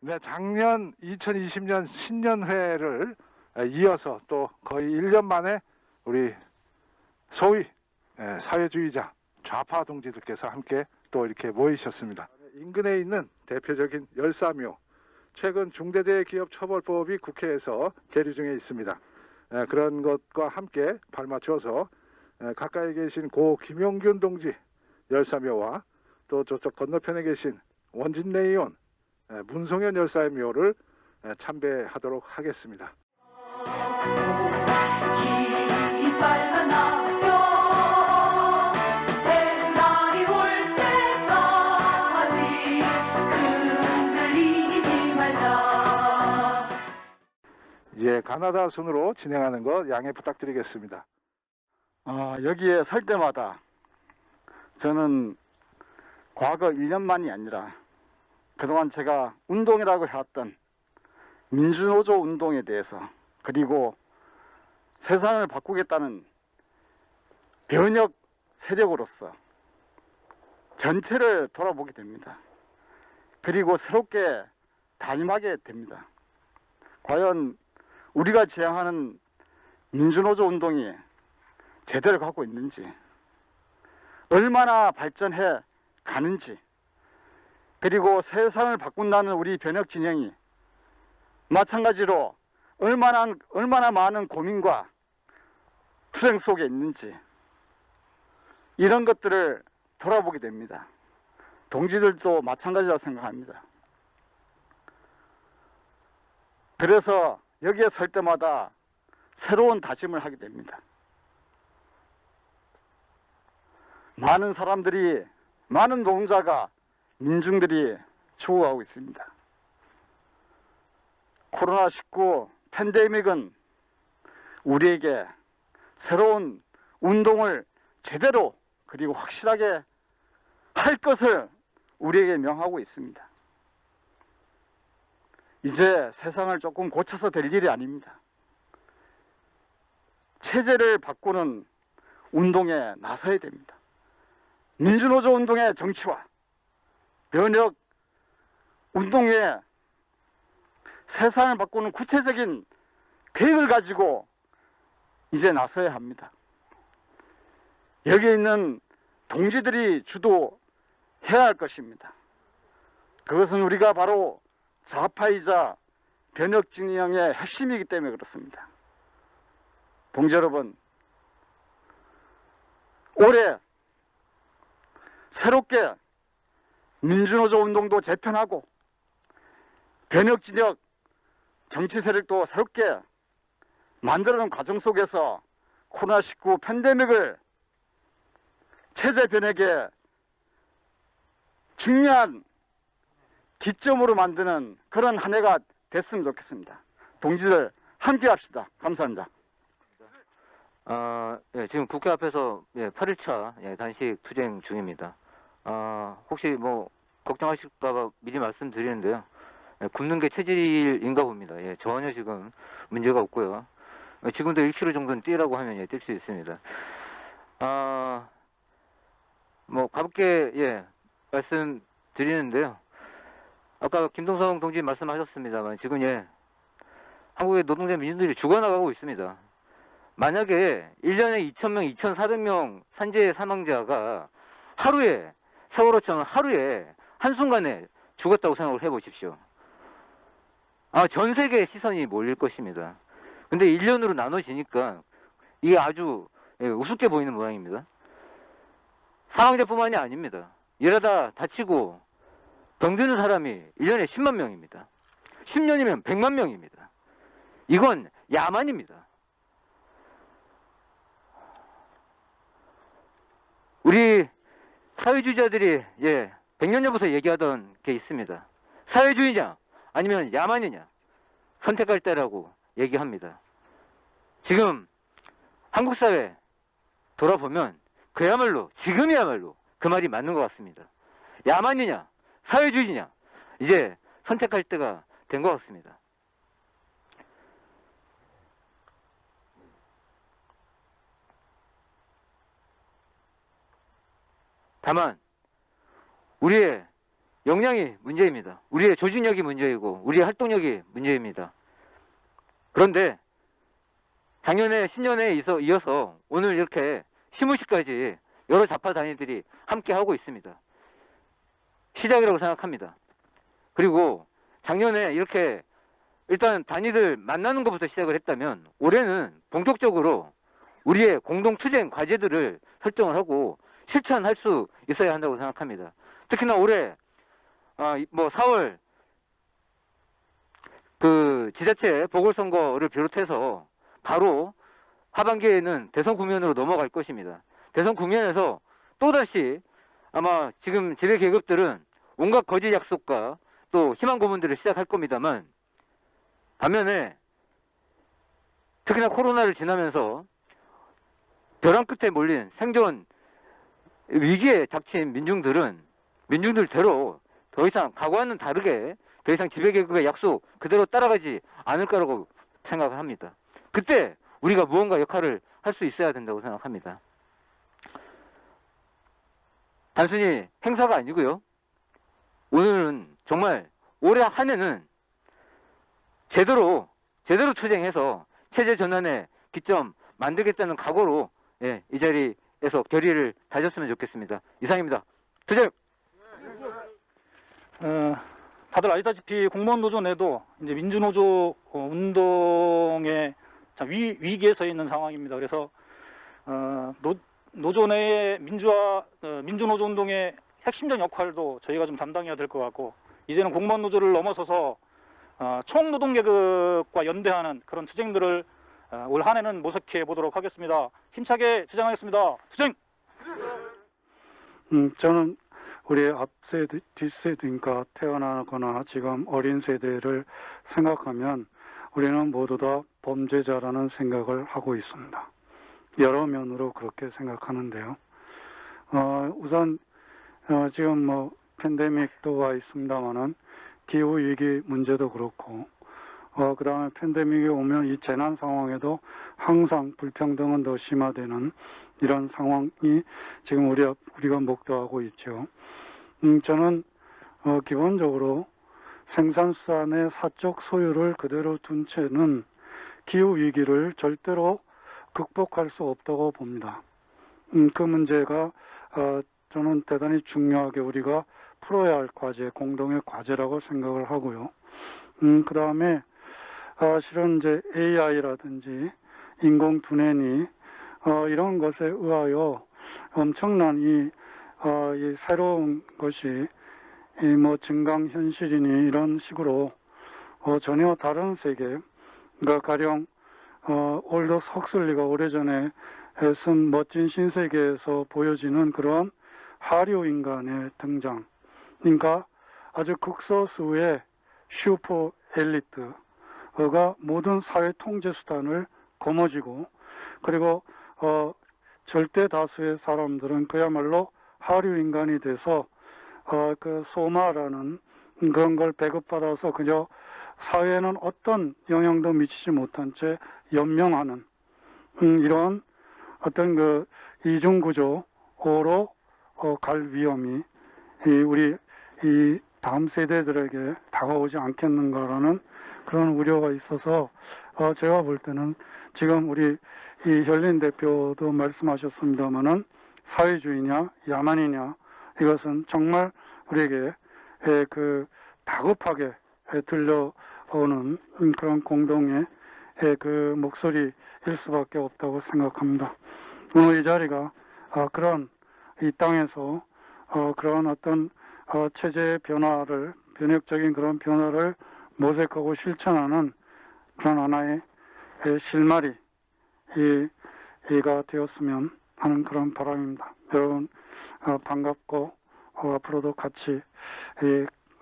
네, 작년 2020년 신년회를 이어서 또 거의 1년 만에 우리 소위 사회주의자 좌파 동지들께서 함께 또 이렇게 모이셨습니다. 인근에 있는 대표적인 열사묘, 최근 중대재해기업처벌법이 국회에서 계류 중에 있습니다. 그런 것과 함께 발맞춰서 가까이 계신 고 김용균 동지 열사묘와 또 저쪽 건너편에 계신 원진내 의원 문성현 열사의 묘를 참배하도록 하겠습니다. 깃발만 남겨 새날이 올 때까지 흔들리지 말자. 이제 가나다 순으로 진행하는 것 양해 부탁드리겠습니다. 여기에 설 때마다 저는 과거 1년만이 아니라 그동안 제가 운동이라고 해왔던 민주노조 운동에 대해서, 그리고 세상을 바꾸겠다는 변혁 세력으로서 전체를 돌아보게 됩니다. 그리고 새롭게 다짐하게 됩니다. 과연 우리가 지향하는 민주노조 운동이 제대로 가고 있는지, 얼마나 발전해 가는지, 그리고 세상을 바꾼다는 우리 변혁 진영이 마찬가지로 얼마나 많은 고민과 투쟁 속에 있는지, 이런 것들을 돌아보게 됩니다. 동지들도 마찬가지라고 생각합니다. 그래서 여기에 설 때마다 새로운 다짐을 하게 됩니다. 많은 사람들이, 많은 노동자가, 민중들이 죽어가고 있습니다. 코로나19 팬데믹은 우리에게 새로운 운동을 제대로 그리고 확실하게 할 것을 우리에게 명하고 있습니다. 이제 세상을 조금 고쳐서 될 일이 아닙니다. 체제를 바꾸는 운동에 나서야 됩니다. 민주노조 운동의 정치화, 변혁 운동에 세상을 바꾸는 구체적인 계획을 가지고 이제 나서야 합니다. 여기 있는 동지들이 주도해야 할 것입니다. 그것은 우리가 바로 좌파이자 변혁 진영의 핵심이기 때문에 그렇습니다. 동지 여러분, 올해 새롭게 민주노조 운동도 재편하고 변혁 진영 정치 세력도 새롭게 만들어낸 과정 속에서 코로나19 팬데믹을 체제 변혁의 중요한 기점으로 만드는 그런 한 해가 됐으면 좋겠습니다. 동지들 함께 합시다. 감사합니다. 지금 국회 앞에서 8일차 단식 투쟁 중입니다. 혹시 뭐 걱정하실까봐 미리 말씀드리는데요. 굶는 게 체질인가 봅니다. 전혀 지금 문제가 없고요. 지금도 1km 정도는 뛰라고 하면 뛸 수 있습니다. 뭐 가볍게 말씀드리는데요. 아까 김동성 동지 말씀하셨습니다만 지금 한국의 노동자 민중들이 죽어나가고 있습니다. 만약에 1년에 2,000명, 2,400명 산재 사망자가 하루에, 세월호처럼 하루에 한순간에 죽었다고 생각을 해보십시오. 전 세계의 시선이 몰릴 것입니다. 근데 1년으로 나눠지니까 이게 아주 우습게 보이는 모양입니다. 사망자뿐만이 아닙니다. 이러다 다치고 병드는 사람이 1년에 10만 명입니다. 10년이면 100만 명입니다. 이건 야만입니다. 우리 사회주의자들이 100년 전부터 얘기하던 게 있습니다. 사회주의냐 아니면 야만이냐 선택할 때라고 얘기합니다. 지금 한국 사회 돌아보면 그야말로 지금이야말로 그 말이 맞는 것 같습니다. 야만이냐 사회주의냐 이제 선택할 때가 된 것 같습니다. 다만 우리의 역량이 문제입니다. 우리의 조직력이 문제이고 우리의 활동력이 문제입니다. 그런데 작년에 신년에 이어서 오늘 이렇게 시무시까지 여러 좌파 단위들이 함께 하고 있습니다. 시작이라고 생각합니다. 그리고 작년에 이렇게 일단 단위들 만나는 것부터 시작을 했다면 올해는 본격적으로 우리의 공동투쟁 과제들을 설정을 하고 실천할 수 있어야 한다고 생각합니다. 특히나 올해 4월 그 지자체 보궐선거를 비롯해서 바로 하반기에는 대선 국면으로 넘어갈 것입니다. 대선 국면에서 또다시 아마 지금 지배 계급들은 온갖 거짓 약속과 또 희망 고문들을 시작할 겁니다만 반면에 특히나 코로나를 지나면서 벼랑 끝에 몰린 생존 위기에 닥친 민중들대로 더 이상 과거와는 다르게 더 이상 지배계급의 약속 그대로 따라가지 않을 거라고 생각을 합니다. 그때 우리가 무언가 역할을 할 수 있어야 된다고 생각합니다. 단순히 행사가 아니고요. 오늘은 정말 올해 한 해는 제대로 투쟁해서 체제 전환의 기점 만들겠다는 각오로 이 자리에서 결의를 다졌으면 좋겠습니다. 이상입니다. 투쟁! 다들 아시다시피 공무원 노조 내도 이제 민주노조 운동의 위기에 서 있는 상황입니다. 그래서 노조 내의 민주노조 운동의 핵심적 역할도 저희가 좀 담당해야 될 것 같고 이제는 공무원 노조를 넘어서서 총노동계급과 연대하는 그런 투쟁들을 올 한 해는 모색해 보도록 하겠습니다. 힘차게 투쟁하겠습니다. 투쟁! 저는 우리 앞세대, 뒷세대니까 태어나거나 지금 어린 세대를 생각하면 우리는 모두 다 범죄자라는 생각을 하고 있습니다. 여러 면으로 그렇게 생각하는데요. 우선 지금 팬데믹도 와 있습니다만은 기후 위기 문제도 그렇고 그 다음에 팬데믹이 오면 이 재난 상황에도 항상 불평등은 더 심화되는 이런 상황이 지금 우리가 목도하고 있죠. 저는 기본적으로 생산수산의 사적 소유를 그대로 둔 채는 기후 위기를 절대로 극복할 수 없다고 봅니다. 그 문제가 저는 대단히 중요하게 우리가 풀어야 할 과제, 공동의 과제라고 생각을 하고요. 그 다음에 실은 이제 AI라든지 인공두뇌니 이런 것에 의하여 엄청난 이 새로운 것이 증강현실이니 이런 식으로 전혀 다른 세계, 그러니까 가령 올더스 헉슬리가 오래전에 쓴 멋진 신세계에서 보여지는 그런 하류 인간의 등장, 그러니까 아주 극소수의 슈퍼 엘리트가 모든 사회 통제 수단을 거머쥐고 그리고 절대 다수의 사람들은 그야말로 하류 인간이 돼서 그 소마라는 그런 걸 배급받아서 그저 사회에는 어떤 영향도 미치지 못한 채 연명하는 이런 어떤 그 이중구조로 갈 위험이 우리 이 다음 세대들에게 다가오지 않겠는가라는 그런 우려가 있어서 제가 볼 때는 지금 우리 이 혈린 대표도 말씀하셨습니다마는 사회주의냐 야만이냐 이것은 정말 우리에게 그 다급하게 들려오는 그런 공동의 그 목소리일 수밖에 없다고 생각합니다. 오늘 이 자리가 그런 이 땅에서 그런 어떤 체제의 변화를 변혁적인 그런 변화를 모색하고 실천하는 그런 하나의 실마리가 되었으면 하는 그런 바람입니다. 여러분 반갑고 앞으로도 같이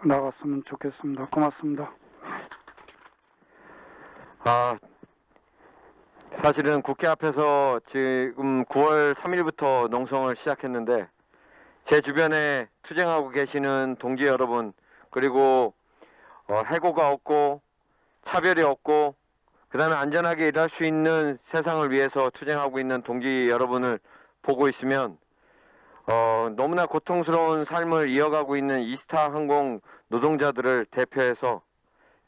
나갔으면 좋겠습니다. 고맙습니다. 사실은 국회 앞에서 지금 9월 3일부터 농성을 시작했는데 제 주변에 투쟁하고 계시는 동지 여러분, 그리고 해고가 없고 차별이 없고 그 다음에 안전하게 일할 수 있는 세상을 위해서 투쟁하고 있는 동지 여러분을 보고 있으면 너무나 고통스러운 삶을 이어가고 있는 이스타 항공 노동자들을 대표해서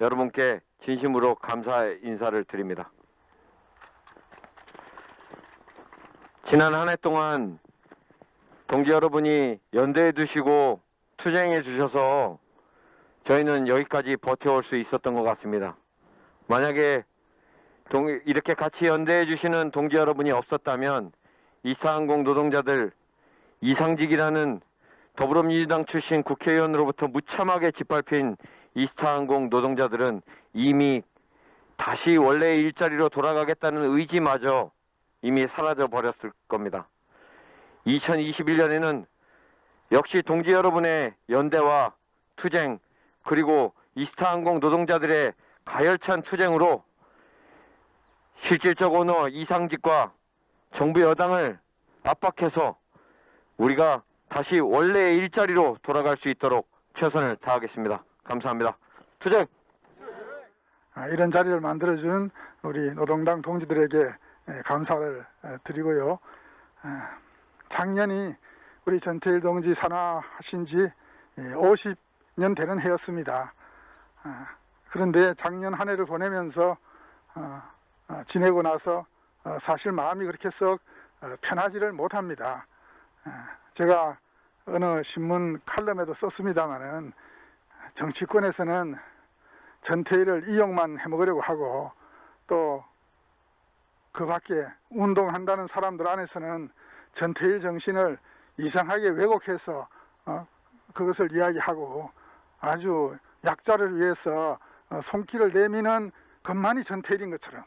여러분께 진심으로 감사 인사를 드립니다. 지난 한 해 동안 동지 여러분이 연대해 주시고 투쟁해 주셔서 저희는 여기까지 버텨올 수 있었던 것 같습니다. 만약에 이렇게 같이 연대해 주시는 동지 여러분이 없었다면 이스타항공 노동자들 이상직이라는 더불어민주당 출신 국회의원으로부터 무참하게 짓밟힌 이스타항공 노동자들은 이미 다시 원래의 일자리로 돌아가겠다는 의지마저 이미 사라져 버렸을 겁니다. 2021년에는 역시 동지 여러분의 연대와 투쟁 그리고 이스타항공 노동자들의 가열찬 투쟁으로 실질적 오너 이상직과 정부 여당을 압박해서 우리가 다시 원래의 일자리로 돌아갈 수 있도록 최선을 다하겠습니다. 감사합니다. 투쟁! 이런 자리를 만들어준 우리 노동당 동지들에게 감사를 드리고요. 작년이 우리 전태일 동지 산하하신 지 50년 되는 해였습니다. 그런데 작년 한 해를 보내면서 지내고 나서 사실 마음이 그렇게 썩 편하지를 못합니다. 제가 어느 신문 칼럼에도 썼습니다마는 정치권에서는 전태일을 이용만 해먹으려고 하고 또 그 밖에 운동한다는 사람들 안에서는 전태일 정신을 이상하게 왜곡해서 그것을 이야기하고 아주 약자를 위해서 손길을 내미는 것만이 전태일인 것처럼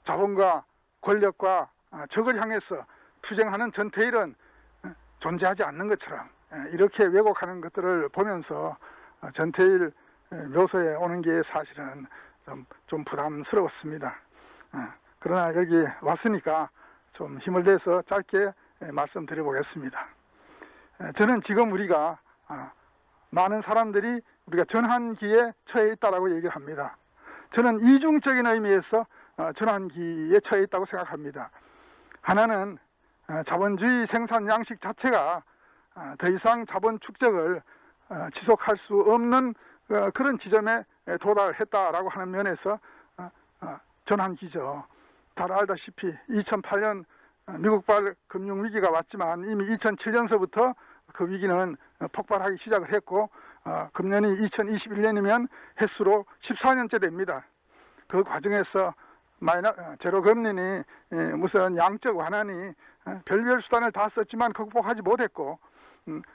자본과 권력과 적을 향해서 투쟁하는 전태일은 존재하지 않는 것처럼 이렇게 왜곡하는 것들을 보면서 전태일 묘소에 오는 게 사실은 좀 부담스러웠습니다. 그러나 여기 왔으니까 좀 힘을 내서 짧게 말씀드려 보겠습니다. 저는 지금 우리가 많은 사람들이 우리가 전환기에 처해 있다라고 얘기를 합니다. 저는 이중적인 의미에서 전환기에 처해 있다고 생각합니다. 하나는 자본주의 생산 양식 자체가 더 이상 자본 축적을 지속할 수 없는 그런 지점에 도달했다라고 하는 면에서 전환기죠. 다 알다시피 2008년 미국발 금융위기가 왔지만 이미 2007년서부터 그 위기는 폭발하기 시작을 했고 금년이 2021년이면 횟수로 14년째 됩니다. 그 과정에서 제로 금리니 무슨 양적 완화니 별별 수단을 다 썼지만 극복하지 못했고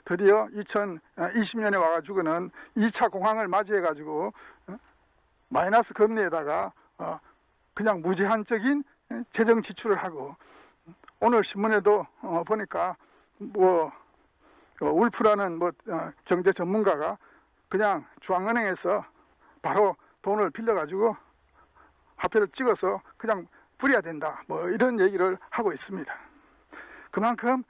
드디어 2020년에 와가지고는 2차 공황을 맞이해가지고 마이너스 금리에다가 그냥 무제한적인 재정 지출을 하고 오늘 신문에도 보니까 울프라는 경제 전문가가 그냥 중앙은행에서 바로 돈을 빌려가지고 화폐를 찍어서 그냥 뿌려야 된다 이런 얘기를 하고 있습니다. 그만큼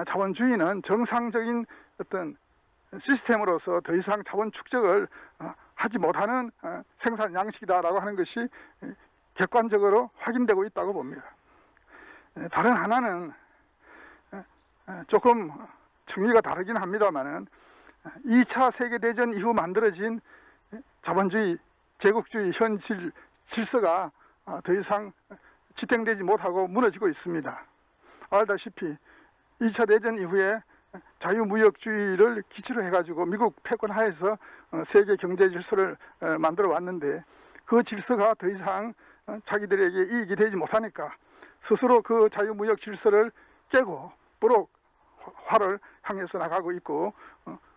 자본주의는 정상적인 어떤 시스템으로서 더 이상 자본 축적을 하지 못하는 생산 양식이다라고 하는 것이 객관적으로 확인되고 있다고 봅니다. 다른 하나는 조금 층위가 다르긴 합니다만은 2차 세계대전 이후 만들어진 자본주의, 제국주의 현 질서가 더 이상 지탱되지 못하고 무너지고 있습니다. 알다시피 2차 대전 이후에 자유무역주의를 기치로 해가지고 미국 패권 하에서 세계 경제 질서를 만들어 왔는데 그 질서가 더 이상 자기들에게 이익이 되지 못하니까 스스로 그 자유무역 질서를 깨고 불옥화를 향해서 나가고 있고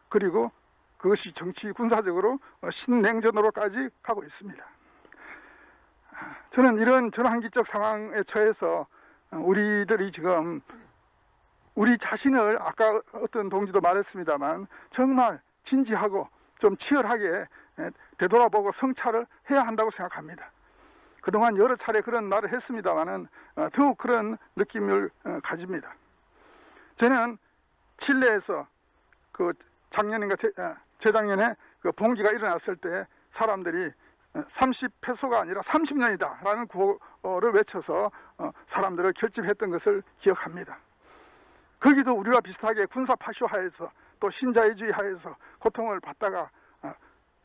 그리고 그것이 정치 군사적으로 신냉전으로까지 가고 있습니다. 저는 이런 전환기적 상황에 처해서 우리들이 지금 우리 자신을 아까 어떤 동지도 말했습니다만 정말 진지하고 좀 치열하게 되돌아보고 성찰을 해야 한다고 생각합니다. 그동안 여러 차례 그런 말을 했습니다만은 더욱 그런 느낌을 가집니다. 저는 칠레에서 그 작년인가 재작년에 그 봉기가 일어났을 때 사람들이 30페소가 아니라 30년이다 라는 구호를 외쳐서 사람들을 결집했던 것을 기억합니다. 거기도 우리와 비슷하게 군사 파쇼 하에서 또 신자유주의 하에서 고통을 받다가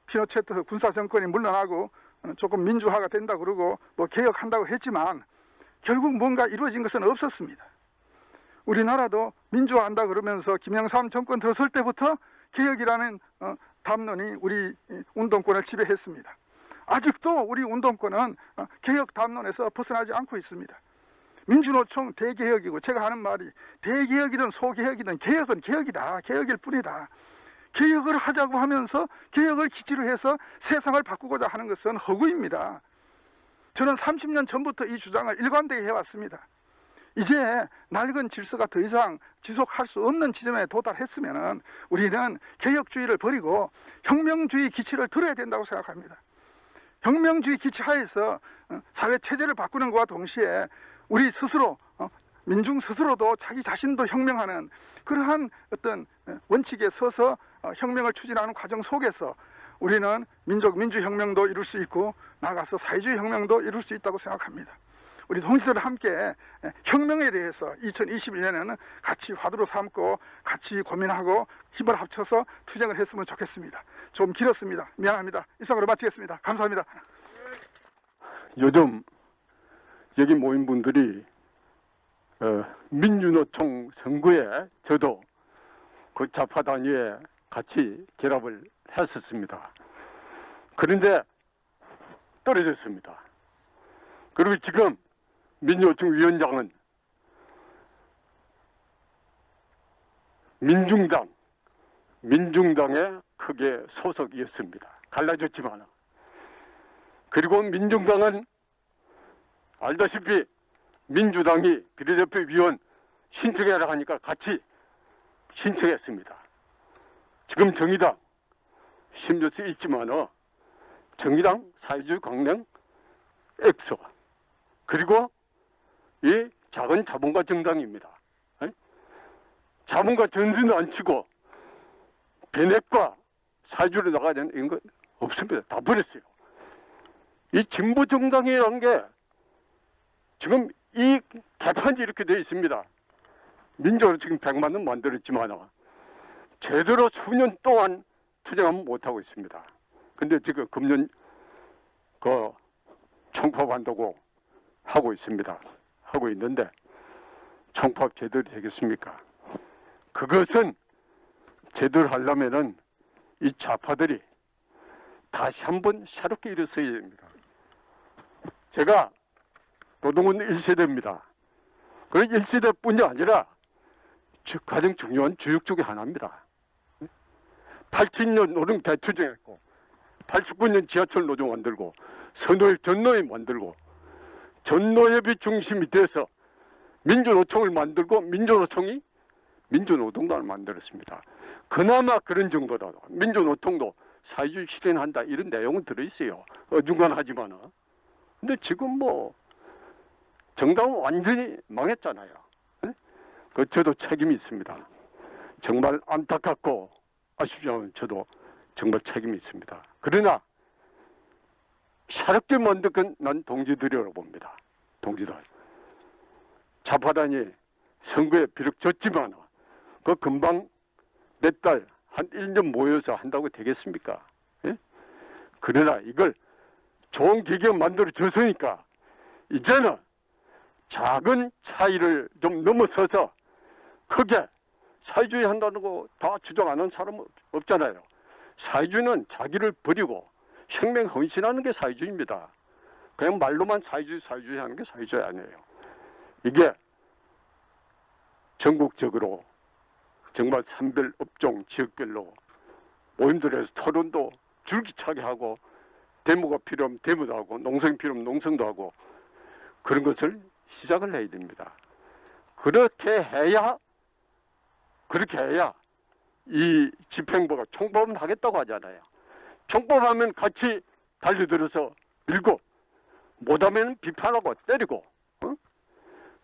피노체트 군사 정권이 물러나고 조금 민주화가 된다 그러고 뭐 개혁한다고 했지만 결국 뭔가 이루어진 것은 없었습니다. 우리나라도 민주화한다 그러면서 김영삼 정권 들어설 때부터 개혁이라는 담론이 우리 운동권을 지배했습니다. 아직도 우리 운동권은 개혁 담론에서 벗어나지 않고 있습니다. 민주노총 대개혁이고, 제가 하는 말이 대개혁이든 소개혁이든 개혁은 개혁이다. 개혁일 뿐이다. 개혁을 하자고 하면서 개혁을 기치로 해서 세상을 바꾸고자 하는 것은 허구입니다. 저는 30년 전부터 이 주장을 일관되게 해왔습니다. 이제 낡은 질서가 더 이상 지속할 수 없는 지점에 도달했으면 우리는 개혁주의를 버리고 혁명주의 기치를 들어야 된다고 생각합니다. 혁명주의 기치 하에서 사회 체제를 바꾸는 것과 동시에 우리 스스로, 민중 스스로도 자기 자신도 혁명하는 그러한 어떤 원칙에 서서 혁명을 추진하는 과정 속에서 우리는 민주혁명도 이룰 수 있고 나아가서 사회주의 혁명도 이룰 수 있다고 생각합니다. 우리 동지들과 함께 혁명에 대해서 2021년에는 같이 화두로 삼고 같이 고민하고 힘을 합쳐서 투쟁을 했으면 좋겠습니다. 좀 길었습니다. 미안합니다. 이상으로 마치겠습니다. 감사합니다. 요즘 여기 모인 분들이 민주노총 선거에 저도 그 좌파 단위에 같이 결합을 했었습니다. 그런데 떨어졌습니다. 그리고 지금 민주노총 위원장은 민중당에 크게 소속이었습니다. 갈라졌지만. 그리고 민중당은 알다시피 민주당이 비례대표 위원 신청해라 하니까 같이 신청했습니다. 지금 정의당 심려서 있지만 정의당 사회주의 강령 엑소 그리고 이 작은 자본가 정당입니다. 자본가 전선도 안 치고 베넷과 사회주의로 나가야 되는 이런 건 없습니다. 다 버렸어요. 이 진보 정당이라는 게 지금 이 개판이 이렇게 되어 있습니다. 민주로 지금 100만 원 만들었지만 제대로 수년 동안 투쟁하면 못하고 있습니다. 근데 지금 금년 총파업한다고 하고 있습니다. 하고 있는데 총파업 제대로 되겠습니까? 그것은 제대로 하려면은 이 좌파들이 다시 한번 새롭게 일어서야 됩니다. 제가 노동운 1세대입니다. 그 1세대뿐이 아니라 가장 중요한 주역 중에 하나입니다. 87년 노동 대투쟁했고 89년 지하철 노조 만들고 선호협 전노협 만들고 전노협이 중심이 돼서 민주노총을 만들고 민주노총이 민주노동당을 만들었습니다. 그나마 그런 정도라도 민주노총도 사회주의 실현한다 이런 내용은 들어있어요. 어중간하지만. 근데 지금 뭐 정당은 완전히 망했잖아요. 그 저도 책임이 있습니다. 정말 안타깝고 아쉽지만 저도 정말 책임이 있습니다. 그러나 새롭게 만든 건 난 동지들이라고 봅니다. 동지들. 좌파단이 선거에 비록 졌지만 그 금방 몇 달, 한 1년 모여서 한다고 되겠습니까? 예? 그러나 이걸 좋은 계기가 만들어졌으니까 이제는 작은 차이를 좀 넘어서서 크게 사회주의 한다는 거 다 주장하는 사람은 없잖아요. 사회주의는 자기를 버리고 혁명 헌신하는 게 사회주의입니다. 그냥 말로만 사회주의 하는 게 사회주의 아니에요. 이게 전국적으로 정말 산별 업종 지역별로 모임들에서 토론도 줄기차게 하고 데모가 필요하면 데모도 하고 농성이 필요하면 농성도 하고 그런 것을 시작을 해야 됩니다. 그렇게 해야 이 집행부가 총법은 하겠다고 하잖아요. 총법하면 같이 달려들어서 밀고 못하면 비판하고 때리고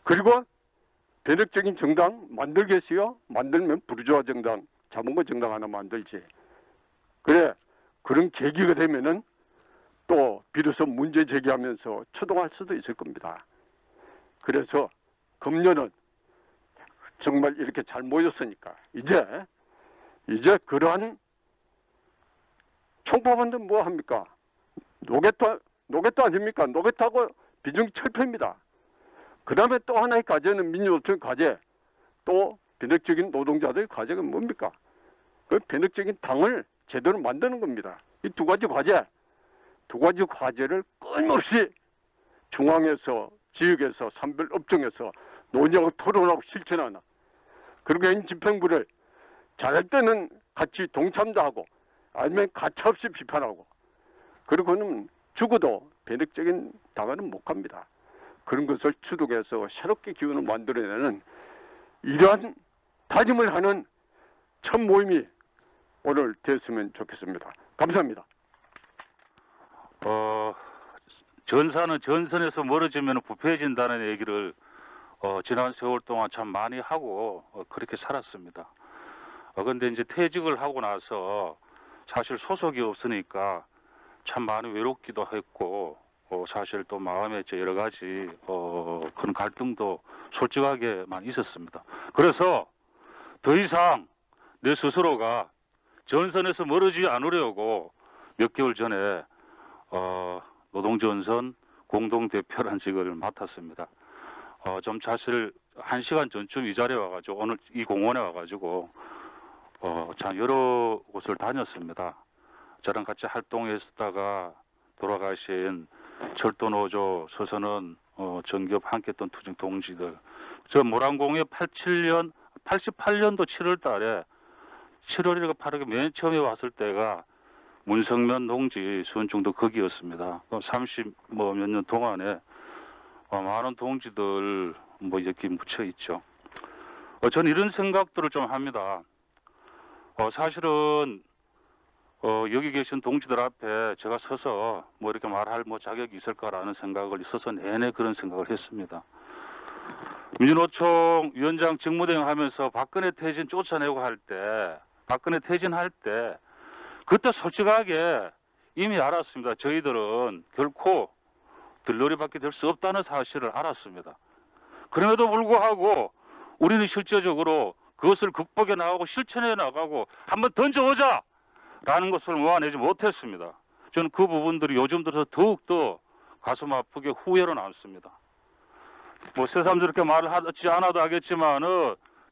그리고 변혁적인 정당 만들겠어요? 만들면 부르주아 정당, 자본가 정당 하나 만들지. 그래 그런 계기가 되면은 또 비로소 문제 제기하면서 추동할 수도 있을 겁니다. 그래서 금년은 정말 이렇게 잘 모였으니까 이제 그러한 총파반들 뭐 합니까? 노개토 아닙니까? 노개토하고 비중철폐입니다. 그 다음에 또 하나의 과제는 민주노총 과제, 또 변혁적인 노동자들의 과제가 뭡니까? 그 변혁적인 당을 제대로 만드는 겁니다. 이 두 가지 과제를 끊임없이 중앙에서, 지역에서, 산별업종에서 논의하고 토론하고 실천하는, 그리고 개인 집행부를 잘할 때는 같이 동참도 하고 아니면 가차없이 비판하고, 그리고는 죽어도 변혁적인 당은 못 갑니다. 그런 것을 추동해서 새롭게 기운을 만들어내는 이러한 다짐을 하는 첫 모임이 오늘 됐으면 좋겠습니다. 감사합니다. 전사는 전선에서 멀어지면 부패해진다는 얘기를 지난 세월 동안 참 많이 하고 그렇게 살았습니다. 근데 이제 퇴직을 하고 나서 사실 소속이 없으니까 참 많이 외롭기도 했고, 사실 또 마음에 이제 여러 가지 그런 갈등도 솔직하게 많이 있었습니다. 그래서 더 이상 내 스스로가 전선에서 멀어지지 않으려고 몇 개월 전에 노동전선 공동대표란 직을 맡았습니다. 좀 사실 1시간 전쯤 이 자리에 와가지고, 오늘 이 공원에 와가지고 참 여러 곳을 다녔습니다. 저랑 같이 활동했다가 돌아가신 철도노조 서선은 정겹 함께했던 투쟁 동지들, 저 모란공에 88년도 7월 달에 7월이가 8월에 맨 처음에 왔을 때가 문성면 동지 수원중도 거기였습니다. 30몇 년 동안에 많은 동지들 여기 묻혀 있죠. 저는 이런 생각들을 좀 합니다. 사실은 여기 계신 동지들 앞에 제가 서서 이렇게 말할 자격이 있을까라는 생각을 있어서 내내 그런 생각을 했습니다. 민주노총 위원장 직무대행 하면서 박근혜 퇴진 쫓아내고 박근혜 퇴진할 때 그때 솔직하게 이미 알았습니다. 저희들은 결코 들러리밖에 될 수 없다는 사실을 알았습니다. 그럼에도 불구하고 우리는 실제적으로 그것을 극복해 나가고 실천해 나가고 한번 던져보자! 라는 것을 모아내지 못했습니다. 저는 그 부분들이 요즘 들어서 더욱더 가슴 아프게 후회로 남습니다. 새삼 저렇게 말을 하지 않아도 알겠지만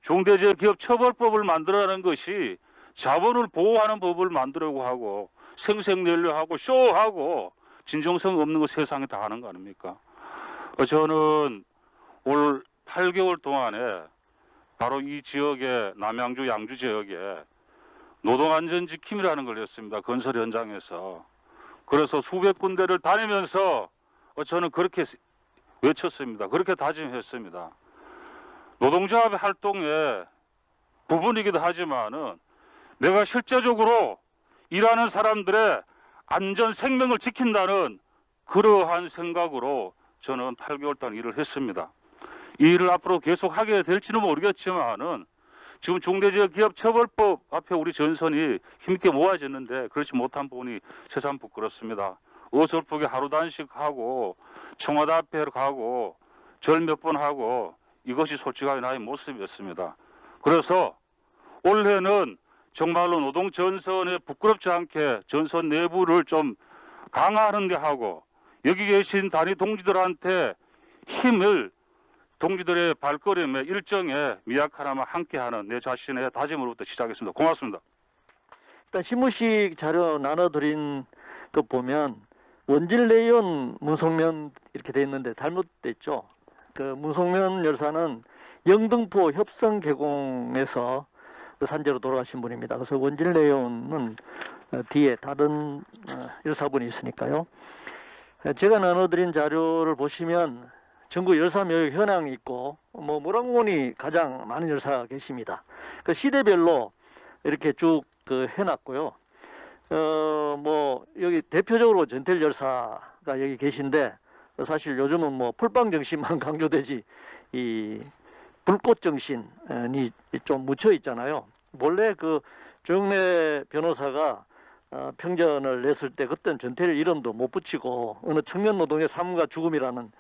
중대재해기업처벌법을 만들어내는 것이 자본을 보호하는 법을 만들려고 하고 생색내려 하고 쇼하고 진정성 없는 거 세상에 다 하는 거 아닙니까? 저는 올 8개월 동안에 바로 이 지역에, 남양주 양주 지역에 노동안전지킴이라는 걸 했습니다. 건설 현장에서. 그래서 수백 군데를 다니면서 저는 그렇게 외쳤습니다. 그렇게 다짐했습니다. 노동조합의 활동의 부분이기도 하지만은 내가 실제적으로 일하는 사람들의 안전 생명을 지킨다는 그러한 생각으로 저는 8개월 동안 일을 했습니다. 이 일을 앞으로 계속 하게 될지는 모르겠지만은 지금 중대재해기업처벌법 앞에 우리 전선이 힘있게 모아졌는데 그렇지 못한 부분이 새삼 부끄럽습니다. 어설프게 하루 단식하고 청와대 앞에 가고 절 몇 번 하고 이것이 솔직하게 나의 모습이었습니다. 그래서 올해는 정말로 노동전선에 부끄럽지 않게 전선 내부를 좀 강화하는 게 하고 여기 계신 단위 동지들한테 힘을 동지들의 발걸음에 일정에 미약하나마 함께하는 내 자신의 다짐으로부터 시작했습니다. 고맙습니다. 일단 신문식 자료 나눠드린 것 보면 원질 레이온 문성면 이렇게 돼 있는데 잘못됐죠. 그 문성면 열사는 영등포 협성 개공에서 산재로 돌아가신 분입니다. 그래서 원질 레이온은 뒤에 다른 열사분이 있으니까요. 제가 나눠드린 자료를 보시면 전국 열사 묘역 현황이 있고 모란공원이 가장 많은 열사가 계십니다. 그 시대별로 이렇게 쭉 해놨고요. 여기 대표적으로 전태일 열사가 여기 계신데 사실 요즘은 풀빵 정신만 강조되지 이 불꽃 정신이 좀 묻혀 있잖아요. 원래 그 조영래 변호사가 평전을 냈을 때 그때는 전태일 이름도 못 붙이고 어느 청년 노동의 삶과 죽음이라는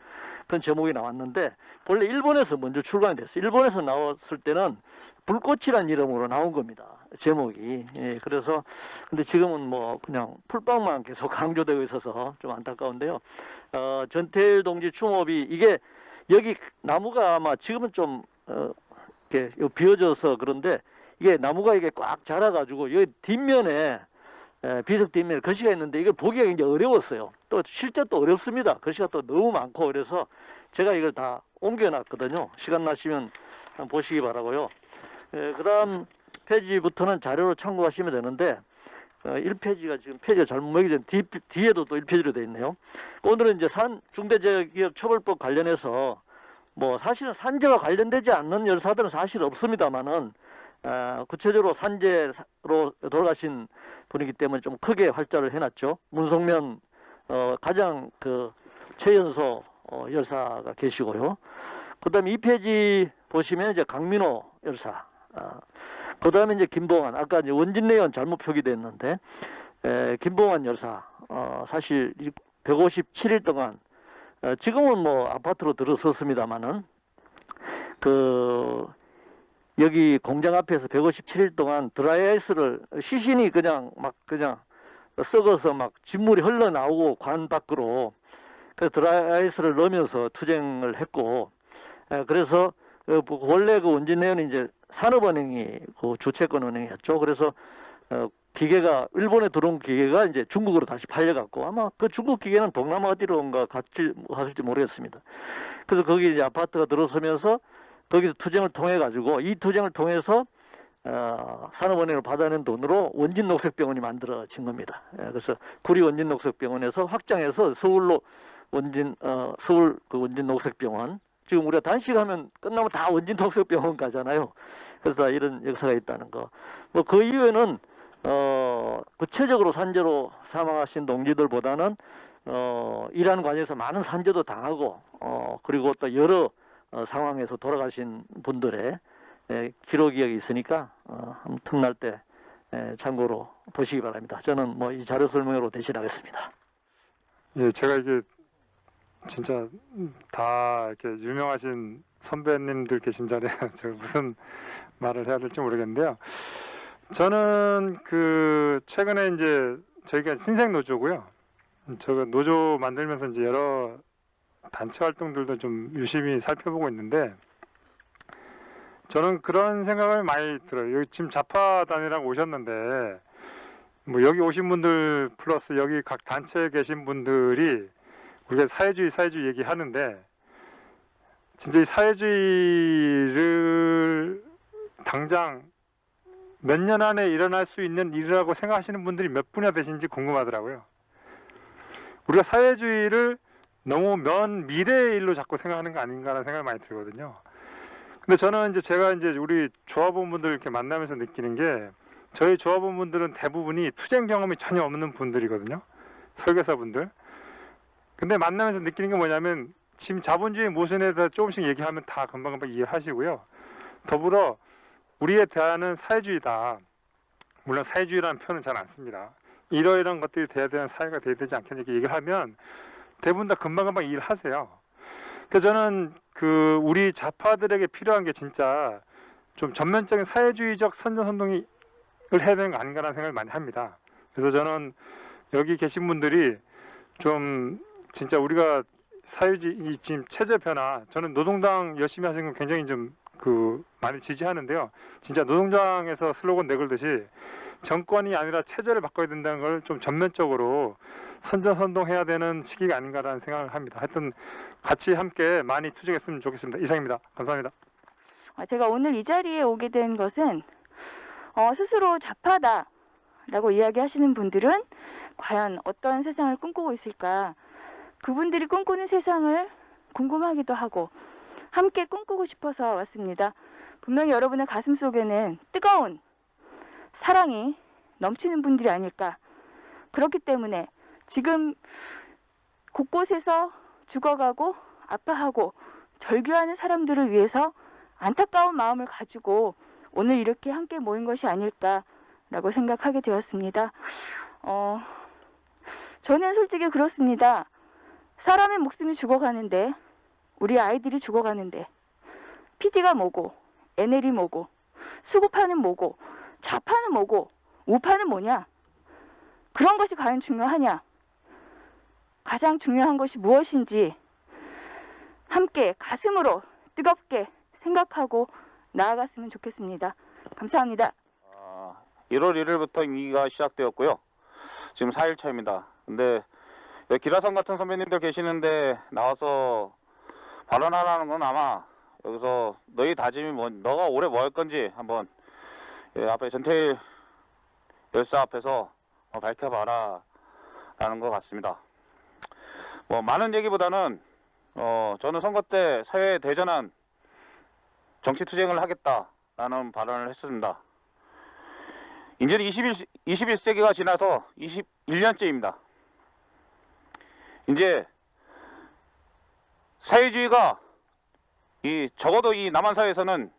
그런 제목이 나왔는데 본래 일본에서 먼저 출간이 됐어요. 일본에서 나왔을 때는 불꽃이란 이름으로 나온 겁니다. 제목이. 예, 그래서 근데 지금은 뭐 그냥 풀빵만 계속 강조되고 있어서 좀 안타까운데요. 전태일 동지 추모비 이게 여기 나무가 아마 지금은 좀 이렇게 비어져서 그런데 이게 나무가 이게 꽉 자라가지고 여기 뒷면에 비석 뒷면에 글씨가 있는데 이걸 보기가 굉장히 어려웠어요. 또 실제 또 어렵습니다. 글씨가 또 너무 많고 그래서 제가 이걸 다 옮겨놨거든요. 시간 나시면 한번 보시기 바라고요. 그 다음 페이지부터는 자료로 참고하시면 되는데 1페이지가 지금 페이지가 잘못 먹이전 뒤에도 또 1페이지로 되어 있네요. 오늘은 이제 중대재해기업처벌법 관련해서 뭐 사실은 산재와 관련되지 않는 열사들은 사실 없습니다만은 구체적으로 산재로 돌아가신 분이기 때문에 좀 크게 활자를 해놨죠. 문성면 가장 그 최연소 열사가 계시고요. 그다음에 2페이지 보시면 이제 강민호 열사. 그다음에 이제 김봉환. 아까 이제 원진내연 잘못 표기됐는데 김봉환 열사. 사실 157일 동안 지금은 뭐 아파트로 들어섰습니다만은 그 여기 공장 앞에서 157일 동안 드라이아이스를 시신이 그냥 썩어서 막 진물이 흘러나오고 관 밖으로 그 드라이아이스를 넣으면서 투쟁을 했고 그래서 원래 그 원진내연이 이제 산업은행이 그 주채권 은행이었죠. 그래서 기계가 일본에 들어온 기계가 이제 중국으로 다시 팔려갔고 아마 그 중국 기계는 동남아 어디론가 갔을지 모르겠습니다. 그래서 거기 이제 아파트가 들어서면서 거기서 투쟁을 통해 가지고 이 투쟁을 통해서 산업은행을 받아낸 돈으로 원진녹색병원이 만들어진 겁니다. 그래서 구리 원진녹색병원에서 확장해서 서울로 서울 그 원진녹색병원 지금 우리가 단식하면 끝나면 다 원진녹색병원 가잖아요. 그래서 다 이런 역사가 있다는 거. 뭐 그 이후에는 구체적으로 산재로 사망하신 동지들보다는 일하는 과정에서 많은 산재도 당하고 그리고 또 여러 상황에서 돌아가신 분들의 기록이 있으니까 한번 틈날 때 참고로 보시기 바랍니다. 저는 뭐 이 자료 설명으로 대신하겠습니다. 예, 제가 이게 진짜 다 이렇게 유명하신 선배님들 계신 자리에 제가 무슨 말을 해야 될지 모르겠는데요. 저는 그 최근에 이제 저희가 신생 노조고요. 제가 노조 만들면서 이제 여러 단체 활동들도 좀 유심히 살펴보고 있는데 저는 그런 생각을 많이 들어요. 여기 지금 좌파단이라고 오셨는데 뭐 여기 오신 분들 플러스 여기 각 단체에 계신 분들이 우리가 사회주의 얘기하는데 진짜 이 사회주의를 당장 몇 년 안에 일어날 수 있는 일이라고 생각하시는 분들이 몇 분이나 되신지 궁금하더라고요. 우리가 사회주의를 너무 먼 미래의 일로 자꾸 생각하는 거 아닌가라는 생각이 많이 들거든요. 근데 저는 이제 제가 이제 우리 조합원분들 이렇게 만나면서 느끼는 게 저희 조합원분들은 대부분이 투쟁 경험이 전혀 없는 분들이거든요. 설계사분들. 근데 만나면서 느끼는 게 뭐냐면 지금 자본주의 모순에 대해서 조금씩 얘기하면 다 금방금방 이해하시고요. 더불어 우리에 대한은 사회주의다. 물론 사회주의라는 표현은 잘 안 씁니다. 이러이러한 것들이 돼야 되는 사회가 돼야 되지 않겠냐 이렇게 얘기를 하면 대부분 다 금방금방 이해를 하세요. 그래서 저는 그 우리 좌파들에게 필요한 게 진짜 좀 전면적인 사회주의적 선전선동을 해야 되는 거 아닌가라는 생각을 많이 합니다. 그래서 저는 여기 계신 분들이 좀 진짜 우리가 사회주의 지금 체제 변화 저는 노동당 열심히 하시는 건 굉장히 좀 그 많이 지지하는데요. 진짜 노동당에서 슬로건 내걸듯이 정권이 아니라 체제를 바꿔야 된다는 걸 좀 전면적으로 선전선동해야 되는 시기가 아닌가라는 생각을 합니다. 하여튼 같이 함께 많이 투쟁했으면 좋겠습니다. 이상입니다. 감사합니다. 제가 오늘 이 자리에 오게 된 것은 스스로 좌파다라고 이야기하시는 분들은 과연 어떤 세상을 꿈꾸고 있을까? 그분들이 꿈꾸는 세상을 궁금하기도 하고 함께 꿈꾸고 싶어서 왔습니다. 분명히 여러분의 가슴 속에는 뜨거운 사랑이 넘치는 분들이 아닐까. 그렇기 때문에 지금 곳곳에서 죽어가고 아파하고 절규하는 사람들을 위해서 안타까운 마음을 가지고 오늘 이렇게 함께 모인 것이 아닐까라고 생각하게 되었습니다. 저는 솔직히 그렇습니다. 사람의 목숨이 죽어가는데 우리 아이들이 죽어가는데 PD가 뭐고 NL이 뭐고 수구파는 뭐고 좌파는 뭐고 우파는 뭐냐? 그런 것이 과연 중요하냐? 가장 중요한 것이 무엇인지 함께 가슴으로 뜨겁게 생각하고 나아갔으면 좋겠습니다. 감사합니다. 1월 1일부터 임기가 시작되었고요. 지금 4일차입니다. 근데 여기 기라성 같은 선배님들 계시는데 나와서 발언하라는 건 아마 여기서 너희 다짐이 너가 올해 뭐 할 건지 한번 앞에 전태일 열사 앞에서 밝혀봐라 라는 것 같습니다. 많은 얘기보다는 저는 선거 때 사회에 대전한 정치 투쟁을 하겠다라는 발언을 했습니다. 이제는 21세기가 지나서 21년째입니다. 이제 사회주의가 적어도 이 남한 사회에서는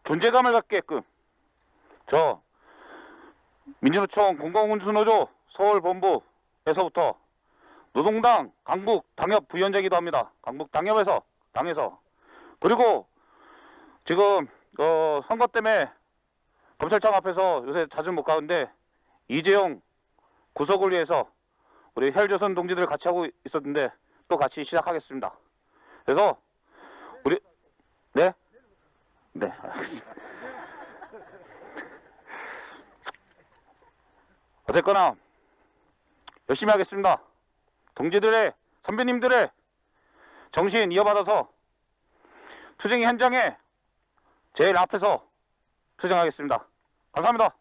존재감을 갖게끔 민주노총 공공운수노조 서울본부에서부터 노동당 강북 당협 부위원장이기도 합니다. 강북 당협에서 당에서 그리고 지금 선거 때문에 검찰청 앞에서 요새 자주 못 가는데 이재용 구속을 위해서 우리 헬조선 동지들 같이 하고 있었는데 또 같이 시작하겠습니다. 그래서 우리 네 알겠습니다. 어쨌거나 열심히 하겠습니다. 동지들의 선배님들의 정신 이어받아서 투쟁 현장에 제일 앞에서 투쟁하겠습니다. 감사합니다.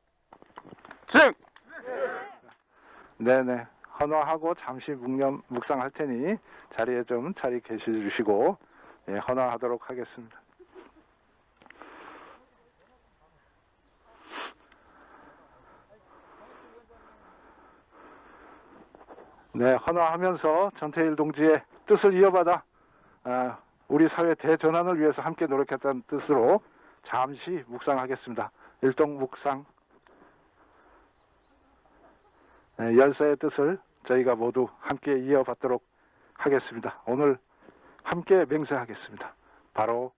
투쟁! 네네. 헌화하고 잠시 묵상할 테니 자리에 좀 자리 계시 주시고 헌화하도록 하겠습니다. 네, 헌화하면서 전태일 동지의 뜻을 이어받아 우리 사회 대전환을 위해서 함께 노력했다는 뜻으로 잠시 묵상하겠습니다. 일동 묵상. 열사의 뜻을 저희가 모두 함께 이어받도록 하겠습니다. 오늘 함께 맹세하겠습니다. 바로